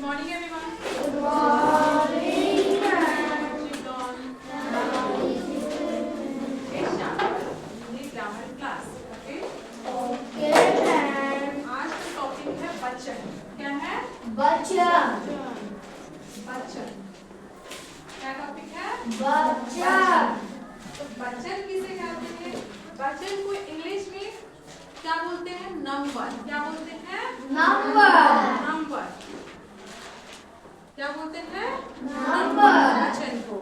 morning everyone. Good morning, ma'am. Sit down. Okay, Shyam. English grammar class. Okay. Okay, ma'am. आज का topic है वचन. क्या है? वचन. वचन. क्या टॉपिक है? वचन. तो वचन किसे कहते हैं? वचन को इंग्लिश में क्या बोलते हैं? नंबर. क्या बोलते हैं? नंबर. नंबर. क्या बोलते हैं? नंबर. वचन को.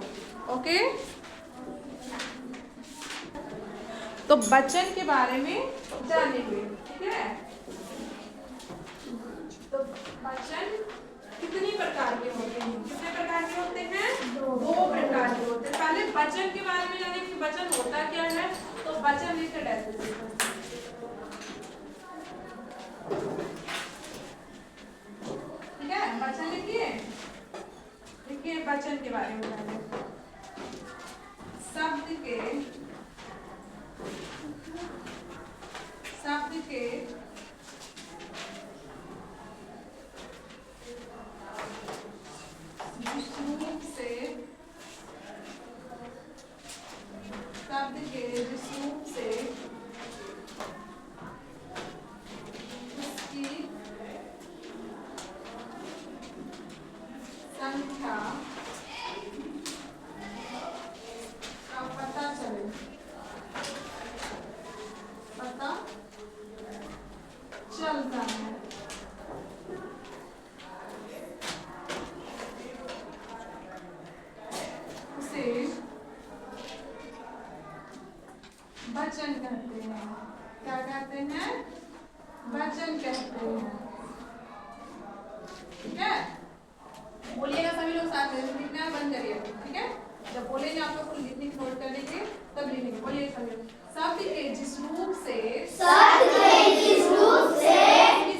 ओके. तो वचन के बारे में जानेंगे. ठीक है. तो वचन कितनी प्रकार के होते हैं? कितने प्रकार के होते हैं? दो प्रकार के होते हैं. पहले वचन के बारे में जानें कि वचन होता क्या है. तो वचन लिखकर ऐसे ठीक है. वचन लिखिए. लिखिए वचन के बारे में जानें. शब्द के जिस रूप से उसकी संख्या का पता चले. पता चलता है. उसे वचन कहते हैं. क्या कहते हैं? वचन कहते हैं. ठीक है. बोलिएगा सभी लोग साथ में. लिखना बंद करिए. ठीक है. जब बोलेंगे आप लोग को लिखने की नोट करेंगे तब लिखेंगे. बोलिए सभी लोग. शब्द के जिस रूप से उसकी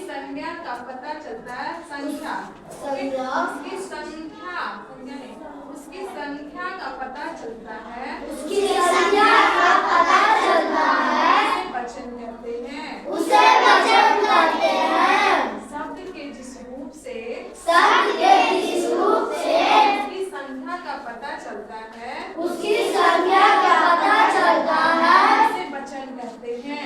संज्ञा का पता चलता है. संख्या. उसकी संख्या. संज्ञा नहीं. उसकी संख्या का पता चलता है. उसे वचन कहते हैं. शब्द के जिस रूप से उसकी संख्या का पता चलता है. उसे वचन कहते हैं.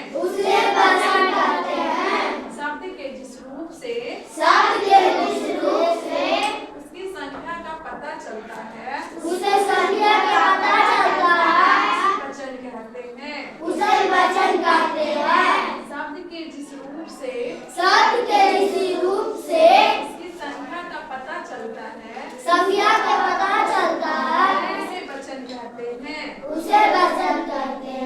शब्द के जिस रूप से उसकी संख्या का पता चलता है. उसे वचन कहते हैं. शब्द के जिस रूप से उसकी संख्या का पता चलता है. उसे वचन कहते हैं.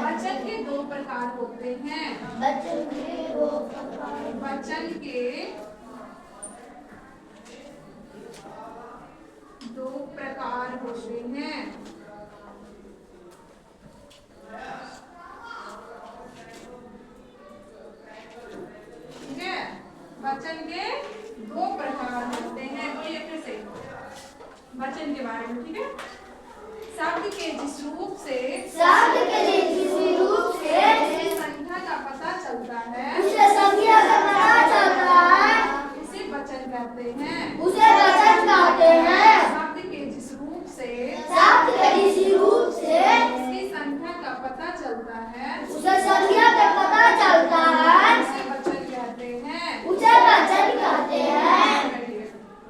वचन के दो प्रकार होते हैं. वचन के दो प्रकार होते हैं. ठीक है. वचन के दो प्रकार होते हैं. बोलिए फिर से वचन के बारे में. ठीक है. शब्द के जिस रूप से उसकी संख्या का पता चलता है. उसे वचन कहते हैं. शब्द के जिस रूप से उसकी संख्या का पता चलता है. उसे वचन कहते हैं.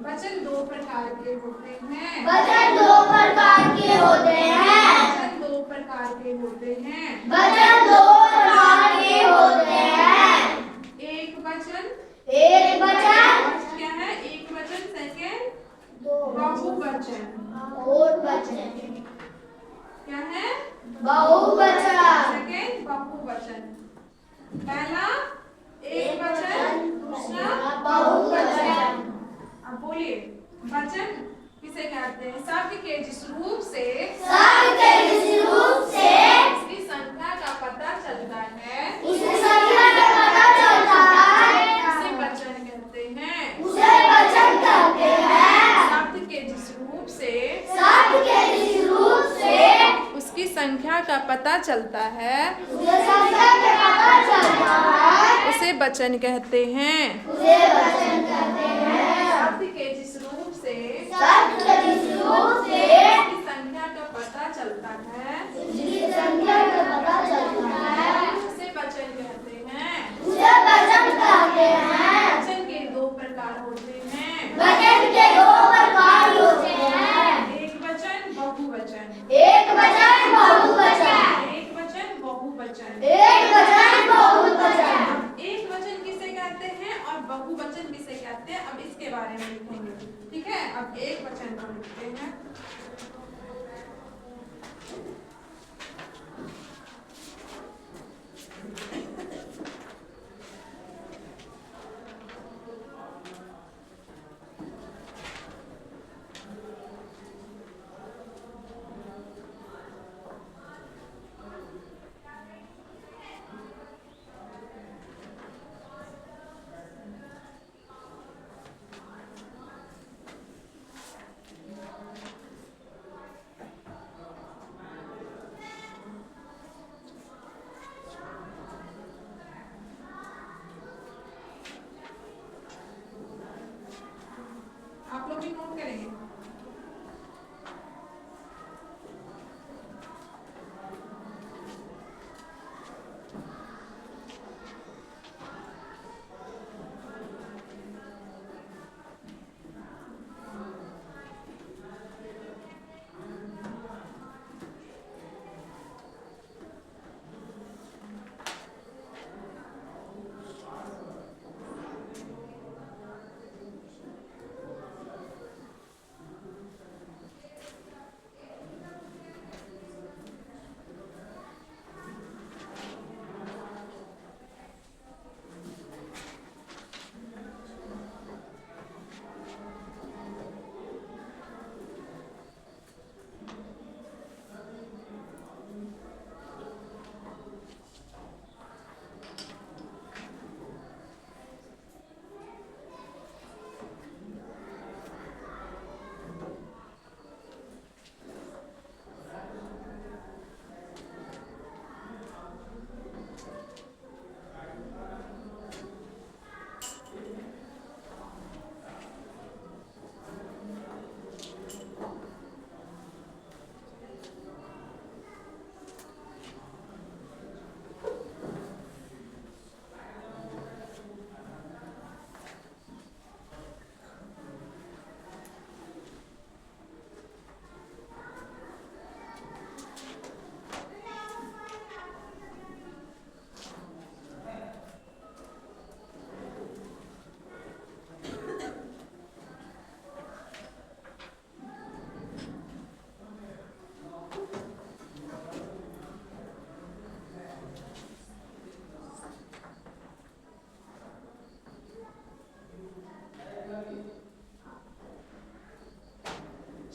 वचन दो प्रकार के होते हैं. एक वचन. क्या है? एक वचन. सेकेंड बहुवचन. क्या है? सेकेंड बहुवचन. पहला एक वचन, दूसरा बहुवचन. अब बोलिए वचन किसे कहते हैं? शब्द के जिस रूप से उसकी संख्या का पता चलता है. उसे वचन कहते हैं. शब्द के जिस रूप से उसकी संख्या का पता चलता है. उसे वचन कहते हैं. शब्द के होते हैं? वचन के दो प्रकार होते हैं। एक वचन, बहुवचन। एक वचन, बहुवचन। एक वचन, बहुवचन। एक वचन, बहुवचन। अब एक वचन किसे कहते हैं और बहुवचन किसे कहते हैं, अब इसके बारे में लिखेंगे। ठीक है, अब एक वचन को लिखते हैं। आप लोग भी नोट करेंगे।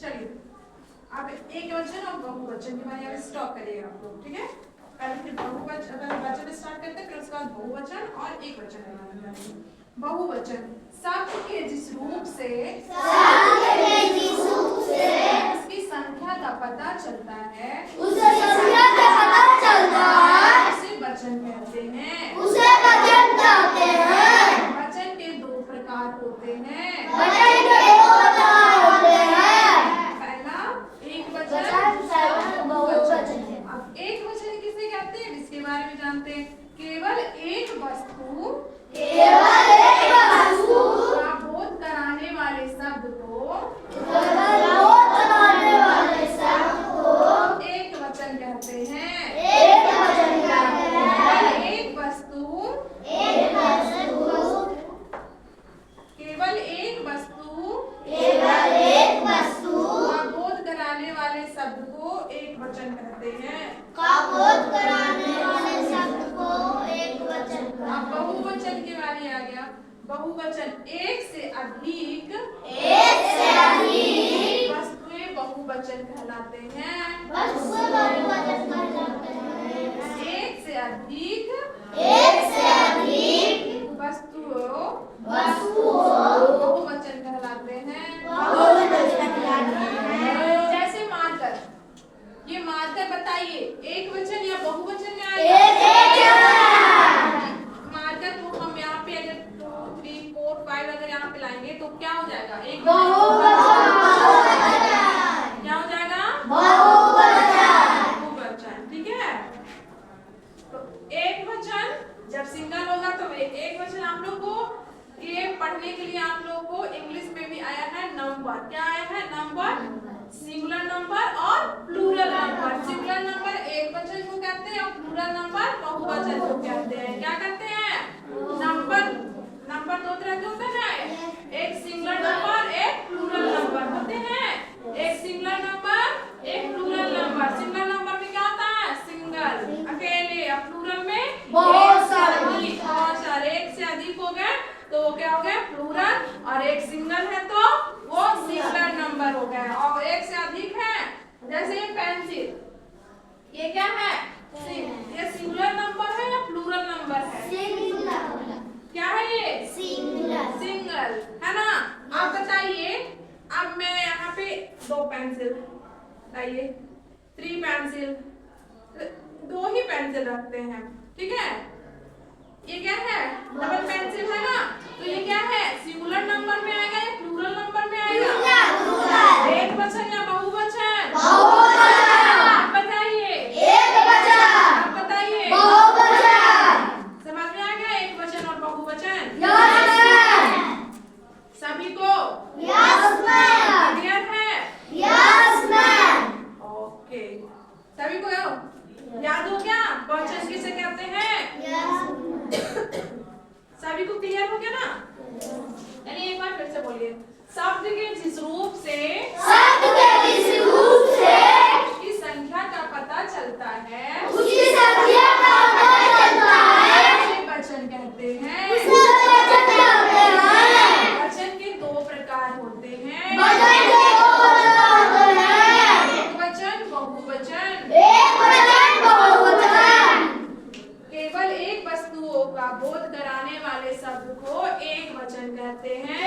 चलिए, अब एक वचन और बहुवचन के बारे में स्टॉप करिएगा आप लोग। ठीक है, पहले फिर बहुवचन, अगर वचन स्टार्ट करते हैं फिर उसके बाद बहुवचन और एक वचन के बारे में जानेंगे। बहुवचन शब्द के जिस रूप से उसकी संख्या का पता चलता है उसे वचन कहते हैं। वचन के दो प्रकार होते हैं। पहला एक वचन, दूसरा बहुवचन। अब एक वचन किसे कहते हैं इसके बारे में जानते हैं। केवल एक वस्तु का बोध कराने वाले शब्द को एक वचन कहते हैं। एक वस्तु, केवल एक वस्तु का बोध कराने वाले शब्द को एक वचन कहते हैं। अब बहुवचन की बारी आ गया। बहुवचन एक से अधिक वस्तुएं बहुवचन कहलाते हैं। एक से अधिक वस्तुओं बहुवचन कहलाते हैं। जैसे मार्कर, ये मार्कर बताइए एक वचन या बहुवचन में आएगा? मार्कर को हम यहाँ पे अगर 2, 3, 4, 5 अगर यहाँ पे लाएंगे तो क्या हो जाएगा? एक क्या हो जाएगा? बहुवचन। ठीक है, तो एक वचन जब सिंगल होगा तो एक वचन आप लोग को ये पढ़ने के लिए आप लोग नंबर। क्या आया है? नंबर, सिंगुलर नंबर और प्लूरल नंबर। सिंगुलर नंबर एक वचन को कहते हैं और प्लूरल नंबर बहुवचन को कहते हैं। क्या कहते हैं? नंबर दो तरह के होते हैं, एक सिंगुलर नंबर, एक प्लूरल नंबर होते हैं। एक सिंगुलर नंबर, एक प्लूरल नंबर। सिंगुलर नंबर में क्या होता है? सिंगल, अकेले। और प्लूरल में बहुत सारे। बहुत सारे, एक से अधिक हो गए तो वो क्या हो गया? प्लूरल। और एक सिंगल है तो वो सिंगुलर नंबर हो गया। और एक से अधिक है, जैसे ये पेंसिल, ये क्या है? ये सिंगुलर नंबर है या प्लूरल नंबर है? क्या है ये? सिंगल है ना। आप बताइए, अब मैं यहाँ पे 2 पेंसिल, बताइए 3 पेंसिल, 2 ही पेंसिल रखते हैं, ठीक है। ये क्या है? डबल पेंसिल है ना, तो ये क्या है? सिंगुलर नंबर में आएगा या प्लूरल नंबर में आएगा? एक वचन या बहुवचन? आप बताइए, आप बताइए, समझ में आ गया एक वचन और बहुवचन? सभी को क्लियर है? ओके, सभी को याद हो गया वचन किसे कहते हैं? सभी को क्लियर हो गया ना? चलिए एक बार फिर से बोलिए। शब्द के जिस रूप से उसकी संख्या का पता चलता है उसे वचन कहते हैं। वचन के 2 प्रकार होते हैं, एक वचन, बहुवचन। केवल एक वस्तुओं का बोध कराने वाले शब्द को एक वचन कहते हैं।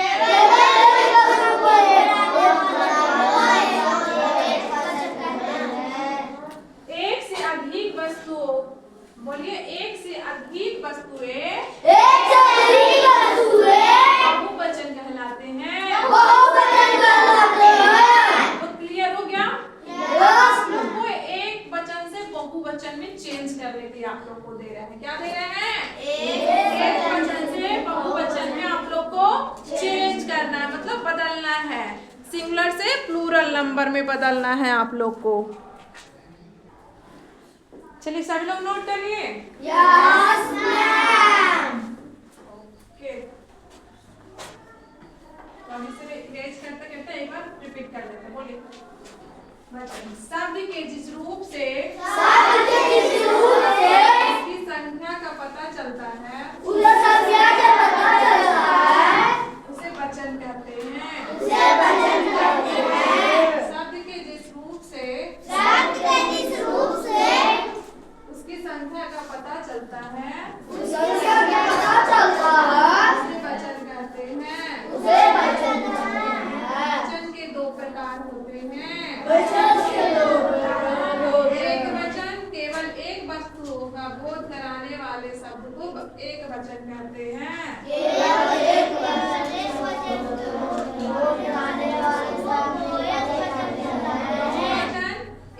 एक से अधिक वस्तुओं, बोलिए, एक से अधिक वस्तुएं बहुवचन कहलाते हैं। तो क्लियर हो गया? आप लोग को एक वचन से बहुवचन में चेंज करने के लिए आप लोग को दे रहे हैं। क्या दे रहे हैं? एक वचन से बहुवचन में आप लोग को चेंज करना है, मतलब बदलना है। सिंगुलर से प्लूरल नंबर में बदलना है आप लोग को। चलिए सभी लोग नोट करिए। ओके, तो हम इसे रेज करते करते एक बार रिपीट कर लेते हैं। बोलिए, शब्द के जिस रूप से उसकी संख्या का पता चलता है उसे वचन कहते हैं। शब्द के जिस रूप से उसकी संख्या का पता चलता है उसे वचन कहते हैं। वचन के 2 प्रकार होते हैं, एक वचन, केवल एक वस्तु का बोध कराने वाले शब्द को एक वचन कहते हैं।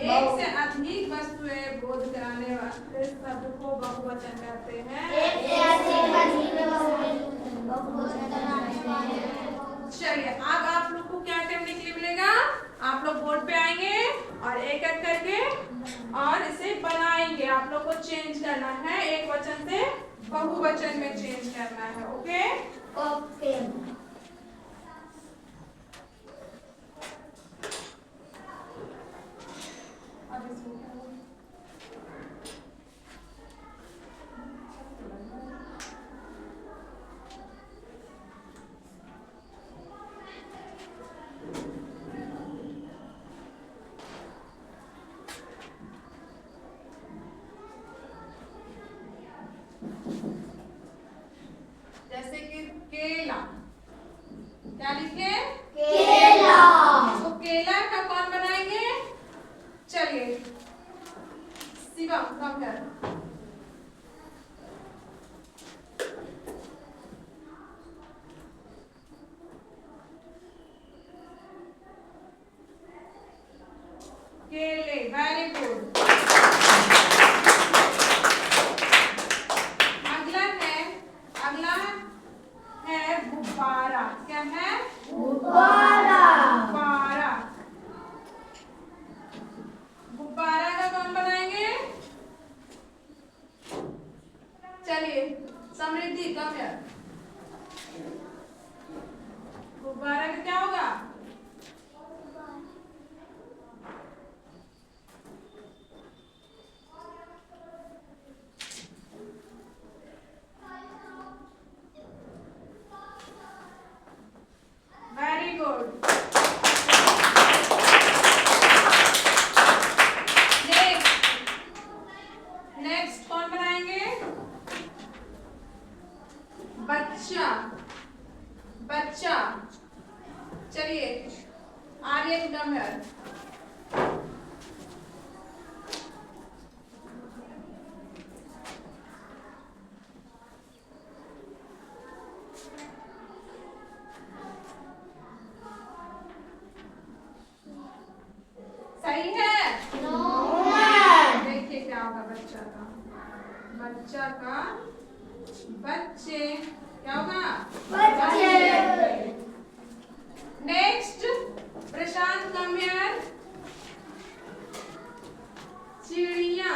एक से अधिक वस्तुएं बोध कराने वाले शब्द को बहुवचन कहते हैं। चलिए, अब आप लोग को क्या करने के लिए मिलेगा? आप लोग बोर्ड पे आएंगे और एक एक करके और इसे बनाएंगे। आप लोग को चेंज करना है, एक वचन से बहुवचन में चेंज करना है। ओके? अब इसको जैसे कि केला, क्या लिखे? तो केला का कौन बनाएंगे? चलिए शिवम, कम कर। केले, वेरी गुड। अगला है गुब्बारा। क्या है? गुब्बारा। चलिए आर्यन कम हियर। सही है? देखिए क्या होगा बच्चा का, बच्चा का बच्चे क्या होगा? बच्चे। Next Prashant come here. चिड़िया,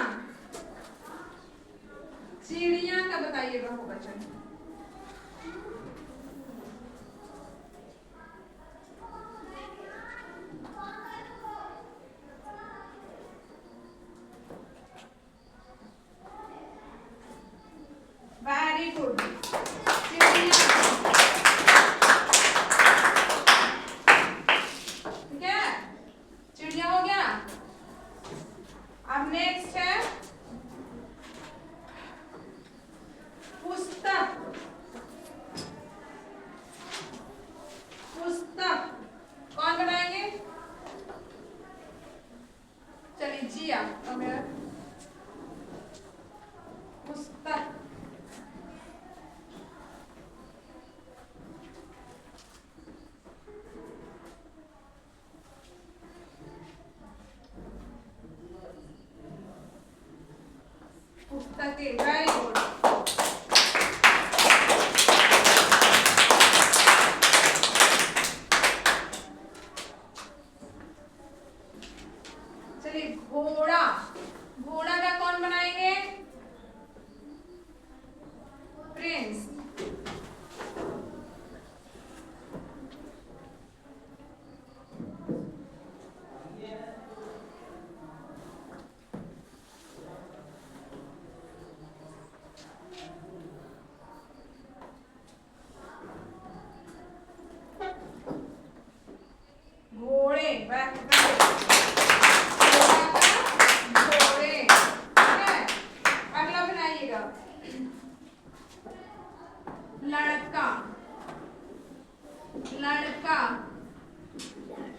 चिड़िया का बताइएगा बहुवचन। Very good. चिड़िया, ठीक है, चिड़िया हो गया। अब नेक्स्ट है पुस्तक। पुस्तक कौन बनाएंगे? चलिए जिया कम हियर। पुस्तक, पुस्तकें, वेरी गुड। चलिए घोड़ा, घोड़ा का कौन बनाएंगे? प्रिंस। घोड़े, घोड़े, ठीक है। अगला बनाइएगा लड़का, लड़का,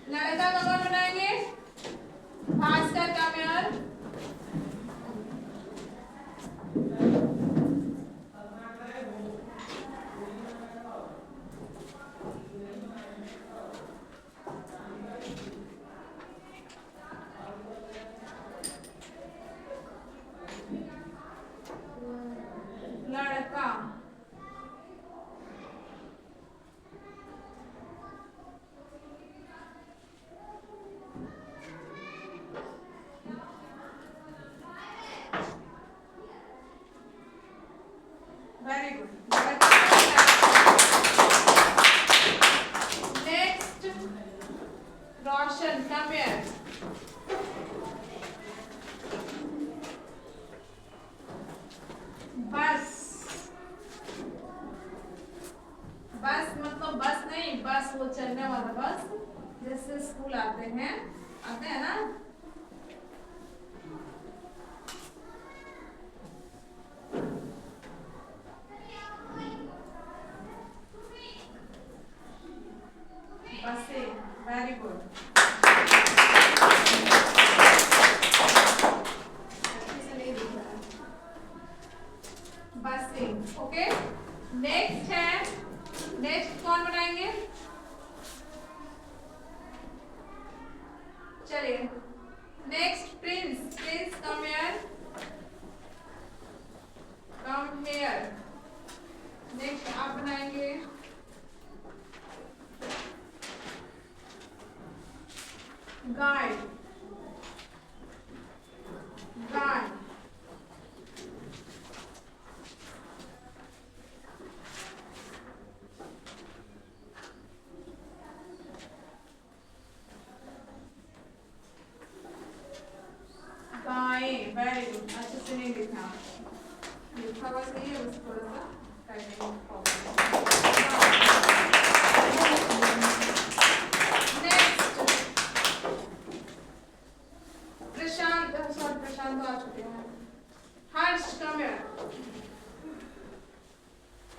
लड़का का कौन बनाएंगे? भास्कर का मेयर। लड़का, very good. Next Roshan come here. बस, बस मतलब बस नहीं, बस वो चलने वाला बस, जैसे स्कूल आते हैं ना। बसे, वेरी गुड। बसे, ओके। नेक्स्ट है, नेक्स्ट कौन बनाएंगे? चलिए next Prince, Prince come here, come here. Next आप बनाएंगे गाय, गाय, गायें, वेरी गुड। अच्छे से नहीं लिखना, लिखा हुआ सही है, बस थोड़ा सा typing problem. Next Prashant, sorry Prashant आ चुके हैं। Harsh come here,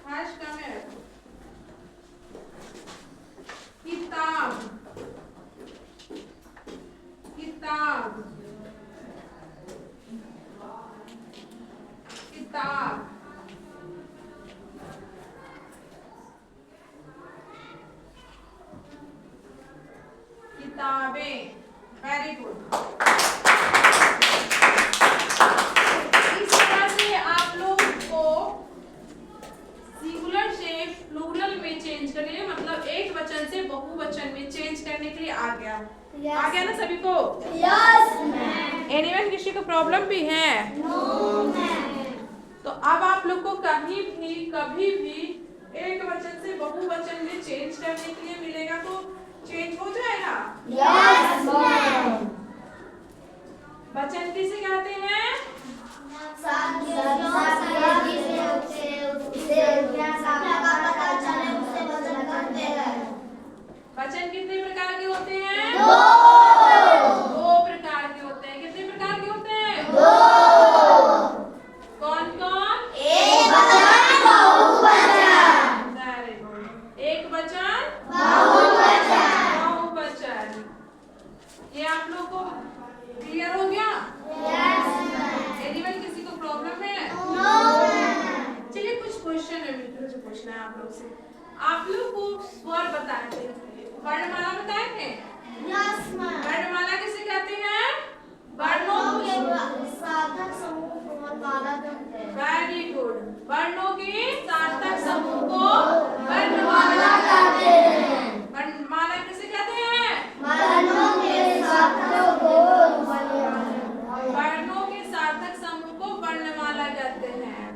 Harsh come here. किताब, किताब, किताब, किताब, किताबें। Very good. इस तरह से आप लोग को सिंगुलर से प्लूरल में चेंज करने में, मतलब एक वचन से बहुवचन में चेंज करने के लिए आ गया। आ गया ना सभी को? Yes ma'am. एनीवन किसी को प्रॉब्लम भी है? No ma'am. तो अब आप लोग को कहीं भी कभी भी एक वचन से बहुवचन में चेंज करने के लिए मिलेगा तो चेंज हो जाएगा। Yes ma'am. वचन किसे कहते हैं? वचन कितने प्रकार के होते हैं? दो प्रकार के होते हैं। कितने प्रकार के होते हैं? कौन कौन? एक वचन, बहुवचन। Very good. एक वचन, बहुवचन। बहुवचन। ये आप लोग को क्लियर हो गया? Yes ma'am. एनीवन किसी को प्रॉब्लम है? No ma'am. चलिए कुछ क्वेश्चन है मुझे पूछना है आप लोग से। आप लोग को स्वर बताए थे, वर्णमाला बताए थे? Yes ma'am. वर्णमाला किसे कहते हैं? वर्णों को। सार्थक समूह को वर्णमाला कहते हैं। Very good. वर्णों के सार्थक समूह को वर्णमाला कहते हैं। वर्णमाला किसे कहते हैं? वर्णों के सार्थक को वर्णों के सार्थक समूह को वर्णमाला कहते हैं।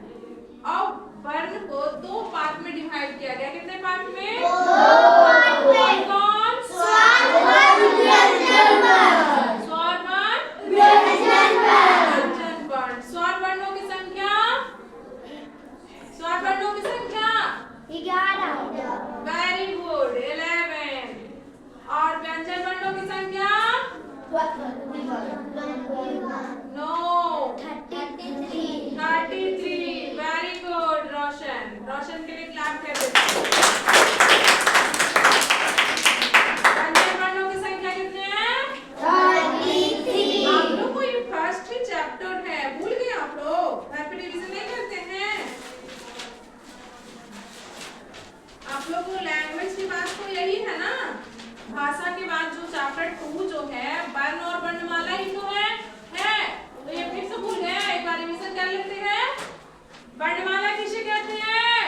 और वर्ण को दो पार्ट में डिवाइड किया गया। कितने पार्ट में? कौन कौन? स्वर वर्ण, व्यंजन वर्ण। स्वर वर्ण, व्यंजन वर्ण। व्यंजन वर्ण। स्वर वर्णों की संख्या, स्वर वर्णों की संख्या 11। Very good 11। और व्यंजन वर्णों की संख्या? नो 33। 33। वेरी गुड रोशन। रोशन के लिए क्लैप कर देते हैं। व्यंजन वर्णों की संख्या कितने हैं? 33। आप लोग को ये फर्स्ट ही चैप्टर है, भूल गए आप लोग? घर पे रिवीजन नहीं करते हैं? आप लोग को लैंग्वेज की बात तो यही है ना? भाषा के बाद जो चैप्टर 2 जो है वर्ण और वर्णमाला ही तो है। तो ये फिर से भूल गए, एक बार रिवीजन कर लेते हैं। वर्णमाला किसे कहते हैं?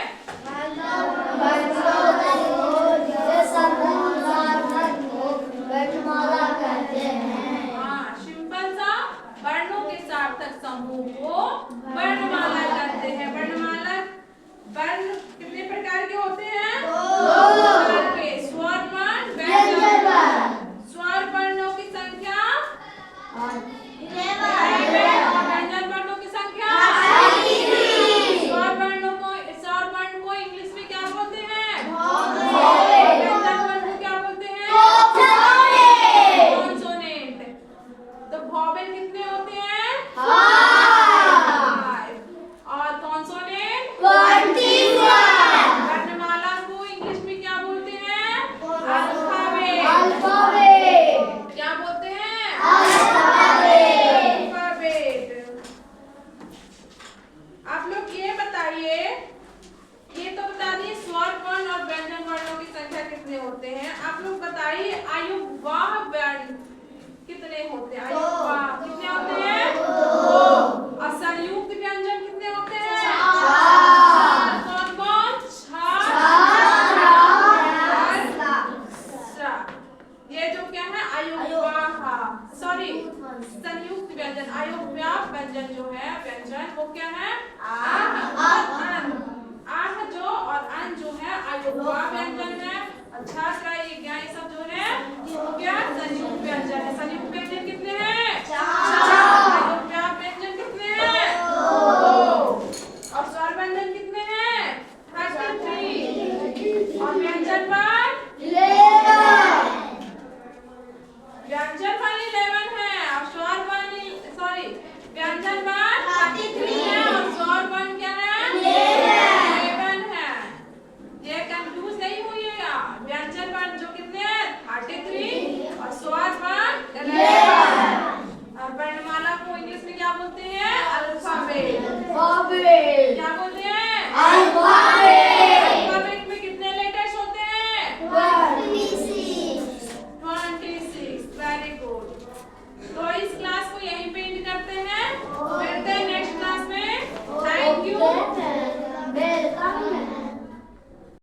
वर्णमाला कहते हैं। हाँ, सिंपल सा वर्णों के सार्थक समूह को वर्णमाला कहते हैं। वर्णमाला वर्ण कितने प्रकार के होते हैं? दो प्रकार के। स्वर वर्ण, व्यंजन वर्ण। स्वर वर्णों की संख्या 11 और व्यंजन वर्णों की संख्या 33। स्वर वर्ण को इंग्लिश में क्या बोलते हैं? Vowel। व्यंजन वर्ण को क्या बोलते हैं? Consonant। कॉन्सोनेंट। तो वॉवेल कितने होते हैं? 5। और कॉन्सोनेंट 21। वर्णमाला को इंग्लिश में क्या बोलते हैं? अल्फाबेट। अल्फाबेट। क्या बोलते हैं? अल्फाबेट। अल्फाबेट। आप लोग ये बताइए, ये तो बता दिए स्वर वर्ण और व्यंजन वर्णों की संख्या कितने होते हैं। आप लोग बताइए आयुर्वाह वर्ण कितने होते हैं? आयुर्वाह कितने होते हैं? 2। और संयुक्त व्यंजन कितने होते हैं? 4। कौन कौन? 4। ये जो क्या है आयुर्वाह, सॉरी संयुक्त व्यंजन। आयुर्वाह व्यंजन जो है व्यंजन वो क्या है? आह और अन। आह जो और अन जो है आयुर्वाह व्यंजन है। अच्छा सा ये ज्ञान